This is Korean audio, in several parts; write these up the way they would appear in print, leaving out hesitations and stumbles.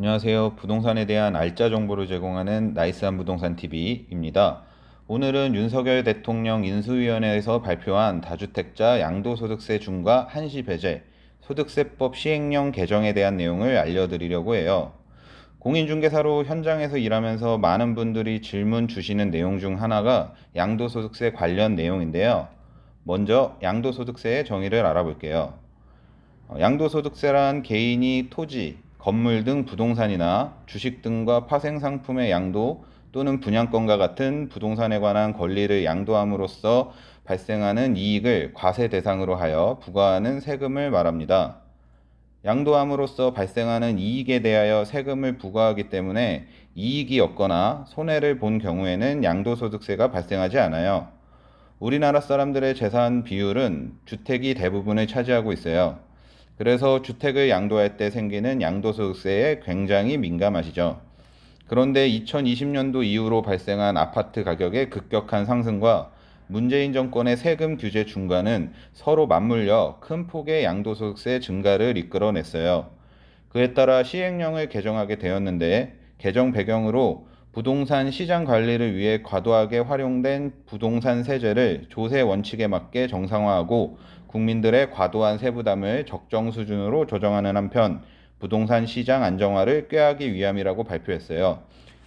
안녕하세요. 부동산에 대한 알짜 정보를 제공하는 나이스한 부동산 TV입니다. 오늘은 윤석열 대통령 인수위원회에서 발표한 다주택자 양도소득세 중과 한시 배제, 소득세법 시행령 개정에 대한 내용을 알려드리려고 해요. 공인중개사로 현장에서 일하면서 많은 분들이 질문 주시는 내용 중 하나가 양도소득세 관련 내용인데요. 먼저 양도소득세의 정의를 알아볼게요. 양도소득세란 개인이 토지, 건물 등 부동산이나 주식 등과 파생상품의 양도 또는 분양권과 같은 부동산에 관한 권리를 양도함으로써 발생하는 이익을 과세 대상으로 하여 부과하는 세금을 말합니다. 양도함으로써 발생하는 이익에 대하여 세금을 부과하기 때문에 이익이 없거나 손해를 본 경우에는 양도소득세가 발생하지 않아요. 우리나라 사람들의 재산 비율은 주택이 대부분을 차지하고 있어요. 그래서 주택을 양도할 때 생기는 양도소득세에 굉장히 민감하시죠. 그런데 2020년도 이후로 발생한 아파트 가격의 급격한 상승과 문재인 정권의 세금 규제 중과는 서로 맞물려 큰 폭의 양도소득세 증가를 이끌어냈어요. 그에 따라 시행령을 개정하게 되었는데 개정 배경으로 부동산 시장 관리를 위해 과도하게 활용된 부동산 세제를 조세 원칙에 맞게 정상화하고 국민들의 과도한 세부담을 적정 수준으로 조정하는 한편 부동산 시장 안정화를 꾀하기 위함이라고 발표했어요.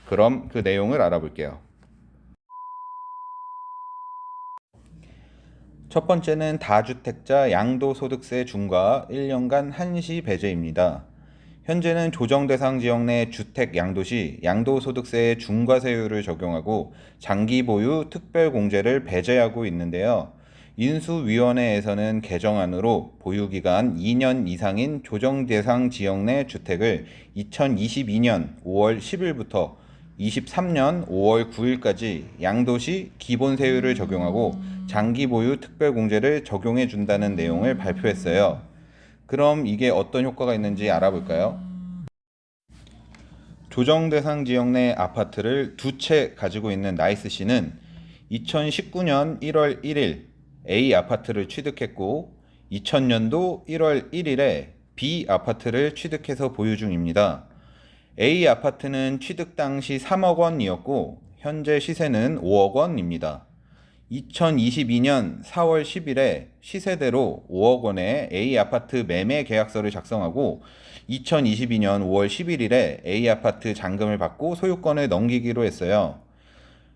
그럼 그 내용을 알아볼게요. 첫 번째는 다주택자 양도소득세 중과 1년간 한시 배제입니다. 현재는 조정 대상 지역 내 주택 양도 시 양도소득세의 중과세율을 적용하고 장기 보유 특별공제를 배제하고 있는데요. 인수위원회에서는 개정안으로 보유기간 2년 이상인 조정 대상 지역 내 주택을 2022년 5월 10일부터 23년 5월 9일까지 양도시 기본세율을 적용하고 장기 보유 특별공제를 적용해 준다는 내용을 발표했어요. 그럼 이게 어떤 효과가 있는지 알아볼까요? 조정 대상 지역 내 아파트를 두 채 가지고 있는 나이스 씨는 2019년 1월 1일 A 아파트를 취득했고 2000년도 1월 1일에 B 아파트를 취득해서 보유 중입니다. A 아파트는 취득 당시 3억 원이었고 현재 시세는 5억 원입니다. 2022년 4월 10일에 시세대로 5억 원의 A 아파트 매매 계약서를 작성하고 2022년 5월 11일에 A 아파트 잔금을 받고 소유권을 넘기기로 했어요.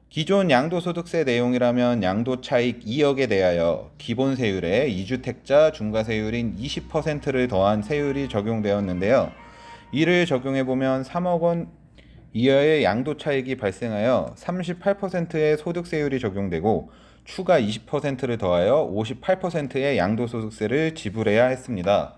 기존 양도소득세 내용이라면 양도차익 2억에 대하여 기본세율에 2주택자 중과세율인 20%를 더한 세율이 적용되었는데요. 이를 적용해보면 3억 원 이하의 양도차익이 발생하여 38%의 소득세율이 적용되고 추가 20%를 더하여 58%의 양도소득세를 지불해야 했습니다.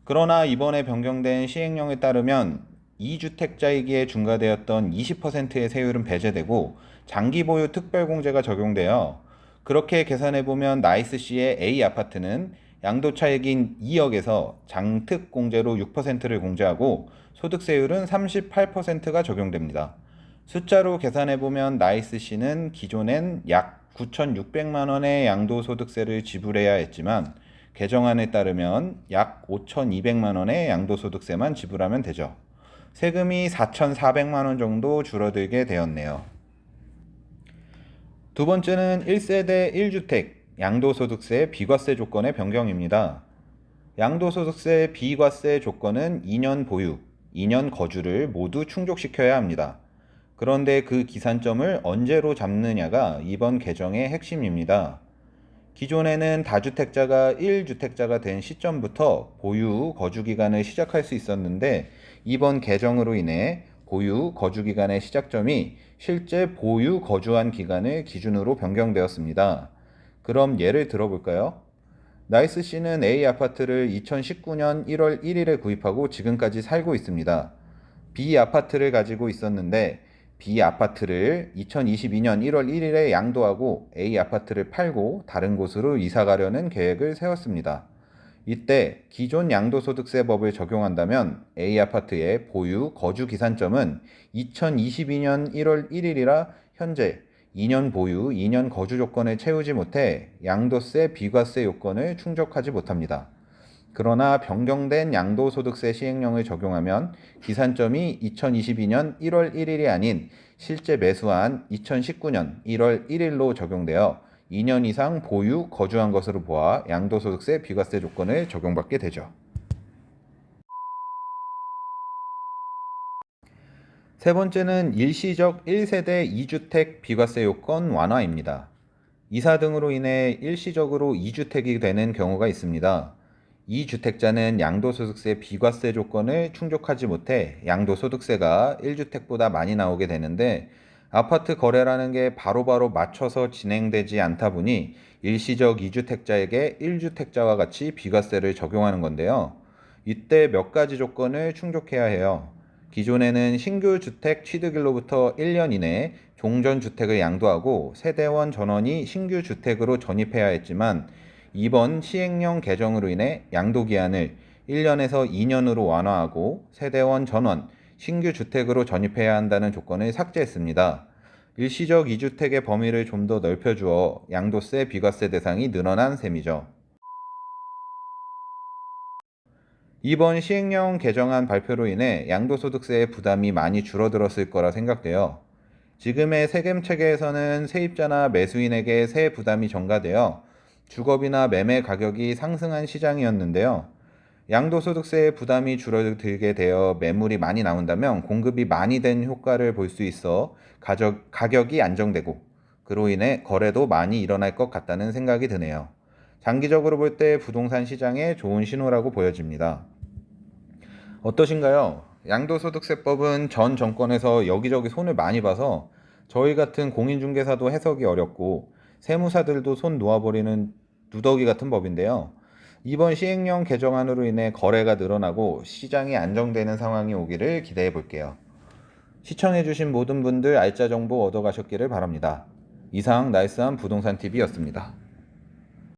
그러나 이번에 변경된 시행령에 따르면 2주택자이기에 중과되었던 20%의 세율은 배제되고 장기보유 특별공제가 적용되어 그렇게 계산해보면 나이스시의 A 아파트는 양도차익인 2억에서 장특공제로 6%를 공제하고 소득세율은 38%가 적용됩니다. 숫자로 계산해보면 나이스시는 기존엔 약 9,600만 원의 양도소득세를 지불해야 했지만 개정안에 따르면 약 5,200만 원의 양도소득세만 지불하면 되죠. 세금이 4,400만 원 정도 줄어들게 되었네요. 두 번째는 1세대 1주택 양도소득세 비과세 조건의 변경입니다. 양도소득세 비과세 조건은 2년 보유, 2년 거주를 모두 충족시켜야 합니다. 그런데 그 기산점을 언제로 잡느냐가 이번 개정의 핵심입니다. 기존에는 다주택자가 1주택자가 된 시점부터 보유 거주기간을 시작할 수 있었는데 이번 개정으로 인해 보유 거주기간의 시작점이 실제 보유 거주한 기간을 기준으로 변경되었습니다. 그럼 예를 들어볼까요? 나이스 씨는 A 아파트를 2019년 1월 1일에 구입하고 지금까지 살고 있습니다. B 아파트를 가지고 있었는데 B 아파트를 2022년 1월 1일에 양도하고 A 아파트를 팔고 다른 곳으로 이사 가려는 계획을 세웠습니다. 이때 기존 양도소득세법을 적용한다면 A 아파트의 보유 거주 기산점은 2022년 1월 1일이라 현재 2년 보유, 2년 거주 조건을 채우지 못해 양도세 비과세 요건을 충족하지 못합니다. 그러나 변경된 양도소득세 시행령을 적용하면 기산점이 2022년 1월 1일이 아닌 실제 매수한 2019년 1월 1일로 적용되어 2년 이상 보유, 거주한 것으로 보아 양도소득세 비과세 조건을 적용받게 되죠. 세 번째는 일시적 1세대 2주택 비과세 요건 완화입니다. 이사 등으로 인해 일시적으로 2주택이 되는 경우가 있습니다. 2주택자는 양도소득세 비과세 조건을 충족하지 못해 양도소득세가 1주택보다 많이 나오게 되는데 아파트 거래라는 게 바로바로 맞춰서 진행되지 않다 보니 일시적 2주택자에게 1주택자와 같이 비과세를 적용하는 건데요. 이때 몇 가지 조건을 충족해야 해요. 기존에는 신규 주택 취득일로부터 1년 이내에 종전주택을 양도하고 세대원 전원이 신규 주택으로 전입해야 했지만 이번 시행령 개정으로 인해 양도기한을 1년에서 2년으로 완화하고 세대원 전원, 신규 주택으로 전입해야 한다는 조건을 삭제했습니다. 일시적 2주택의 범위를 좀 더 넓혀주어 양도세, 비과세 대상이 늘어난 셈이죠. 이번 시행령 개정안 발표로 인해 양도소득세의 부담이 많이 줄어들었을 거라 생각돼요. 지금의 세금 체계에서는 세입자나 매수인에게 세 부담이 전가되어 주거비나 매매 가격이 상승한 시장이었는데요. 양도소득세의 부담이 줄어들게 되어 매물이 많이 나온다면 공급이 많이 된 효과를 볼 수 있어 가격이 안정되고 그로 인해 거래도 많이 일어날 것 같다는 생각이 드네요. 장기적으로 볼 때 부동산 시장에 좋은 신호라고 보여집니다. 어떠신가요? 양도소득세법은 전 정권에서 여기저기 손을 많이 봐서 저희 같은 공인중개사도 해석이 어렵고 세무사들도 손 놓아버리는 누더기 같은 법인데요. 이번 시행령 개정안으로 인해 거래가 늘어나고 시장이 안정되는 상황이 오기를 기대해 볼게요. 시청해주신 모든 분들 알짜 정보 얻어가셨기를 바랍니다. 이상 나이스한 부동산TV였습니다.